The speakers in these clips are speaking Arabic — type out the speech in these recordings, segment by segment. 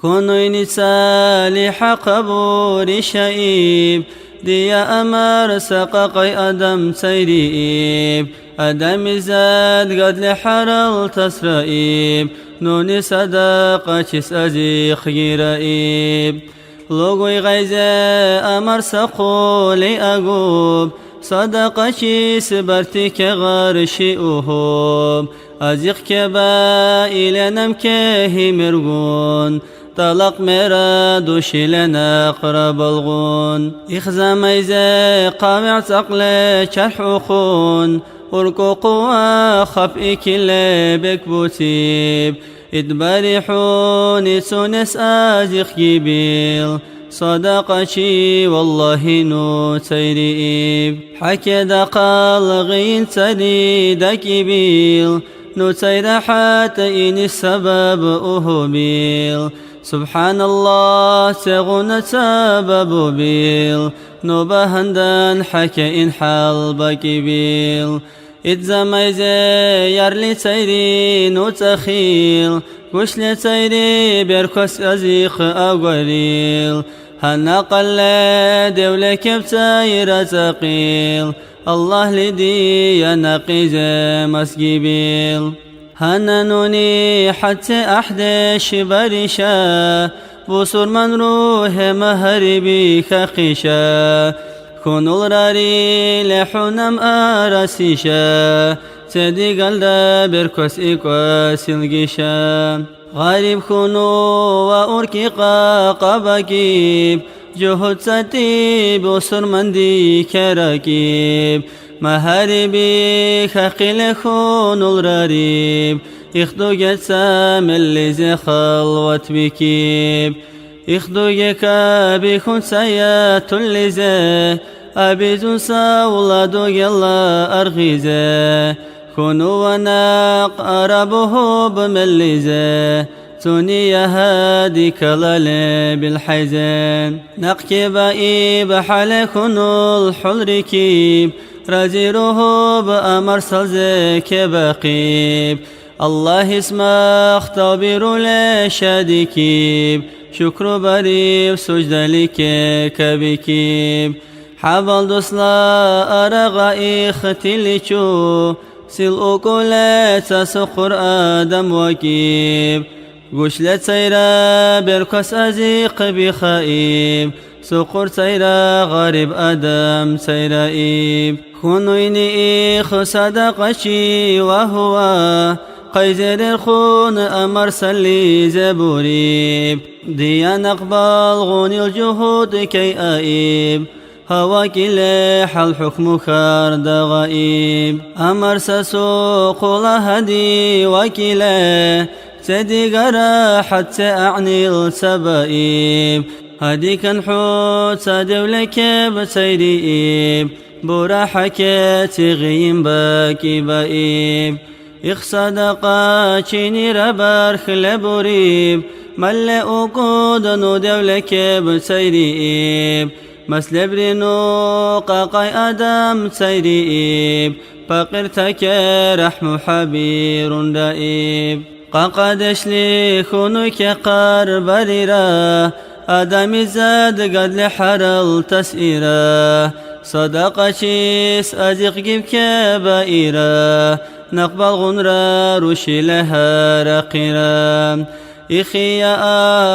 كونيني سالح قبور شئيب دي أمر سققي أدم سيريب أدم زاد قد لحرل تسرائيب نوني صدق چس أزيخ يرائيب لوغوي غيزة أمر سقولي أقوب صدق چس برتك غرشي أهوب أزيخ كبا إلى نمكه مرغون طلق مرا دوشي لنا قرب الغون إخزا ميزي قامع تقلي شرح خون وركو قوة خفئك اللي بك بوتيب اتبارحوني سونس آزيخ جبيل صدقشي والله نو تيريب حكي دقال غين تريدك بيل نو تير حتى إن السبب أهبيل سبحان الله تغنى سبب بيل نو بهندن حكي إن حلبك بيل اتزميزي يرلي تيري نو تخيل كوش لتيري بيركوس أزيخ أغريل هنقل دولك بتاير تقيل الله لدي ينقيز مسجبيل هننوني حتى أحدش بريشا بصور من روح مهربي كقشا كونوا الراري لحنم أرسيشا تدي قلدا بركوس إكواس القشا غريب كونوا وأركقا قبكيب جهد ستيب وصر من دي كراكيب مهاربي خقيل كونوا الراريب إخدو جسام اللي زي خلوت بكيب إخدو جكا بيكون سيات اللي زي أبيزو ساولادو يلا أرغيزي كونوا وناق أربه بمليزي توني يا هادي كلالي بالحيزين نقكي بائب حالي كونوا الحل ركيب رازيروه بأمر سلزك بقيب الله اسمه اختبروا لي شادكيب شكر بريب سجد لك كبكيب حبل دوسلا أرغى إختلشو سيل أكولة سقر آدم وكيب قشلة سيرا بركس أزيق بخائب سقر سيرا غريب آدم سيرا إيب خنويني إخ صدقشي وهو قيزر الخون أمر سلي زبوريب ديا نقبل غني الجهود كي أئيب هواك لح الحكم خارد غائب أمر سسوق لهدي وكله سدي قرا حتى أعني السبائب هدي كان حوت سادولك بسيريب بورا حكيت غيم باكي بائب إخصدقا چيني ربار خلبوريب ملئ قودنو دولك بسيريب مسلبرينو قاقاي آدم سيريب فقرتك رحم حبير دائب قاقدش لي خونك قار بريرا آدم زاد قد لحرل تسئرا صدق شيس أزيق جيبك بائرا نقبل غنرا روشي لها رقيرا إخي يا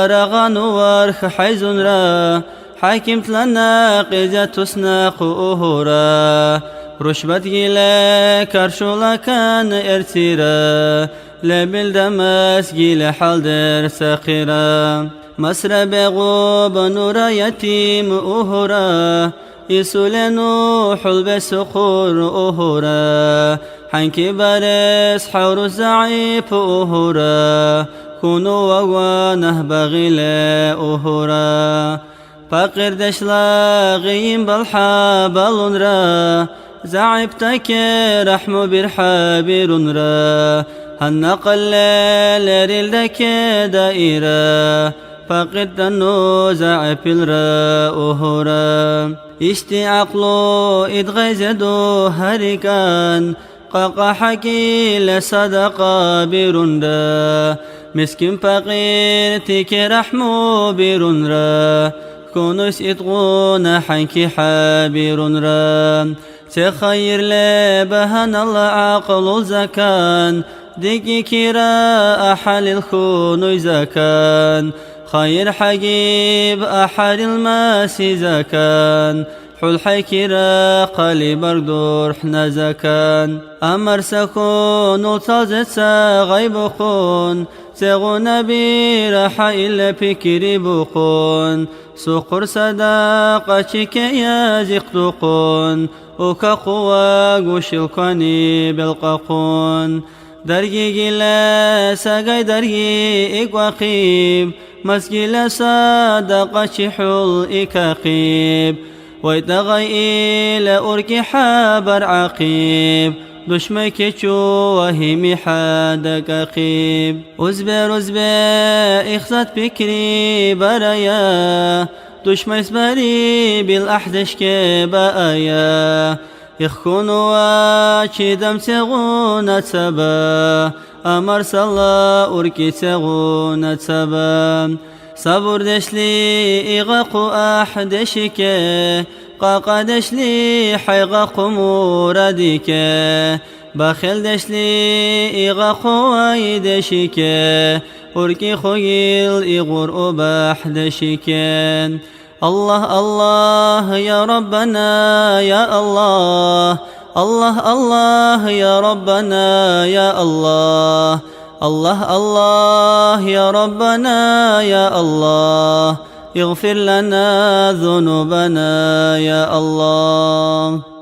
آرغان وارخ حيزن را حاكمت لنا قيزة تسناق أهورا رشبت جيلا كرشولا كان ارتيرا لبل دمس جيلا حالدر ساقيرا مصر بغوب نورا يتيم أهورا يسولنو حلب سقور أهورا حنكي بارس حور الزعيب أهورا كونوا ووانه بغيلا أهورا فقر دشلا غيم بالحابل را زعبتك رحم برحابر را هنقل لرلدك دائرة فقد دنو زعب الرا أهورا اشتي عقلو ادغيزدو هركان قاقا حكي لصدقا برندا مسكين فقير تيكي رحمو بيرون را كونوس إتغونا حنكي حابيرون را تخير لبهن الله عقل زكان ديكي كرا أحل الخونو زكان خير حقيب أحد الماسي زكان حل حيكرا قلي بردور حنا زكان أمر سكون وتازت ساغيب خون سيغو نبي راح إلا بكري بخون سقر صداقتك يا زقتقون وكقوا قشلقني بالققون درجي جلا ساقي درجي إقواقيب مسجل صداقتي حل إكاقيب ويتغي إلى أركي حابر عقيب دشمك وهمي حادك أقيب أزبر إخزت بكري برايا دشمي اسبري بالأحدش كبايا يخون واشي دم سغونة سبا أمر صلى أركي سغونة سبا صبر دشلي إغاق أحدشك قاقدشلي حيغاق موردك بخل دشلي إغاق ويدشك أركي خيل إغور أبحدشك الله الله يا ربنا يا الله الله الله يا ربنا يا الله الله الله يا ربنا يا الله اغفر لنا ذنوبنا يا الله.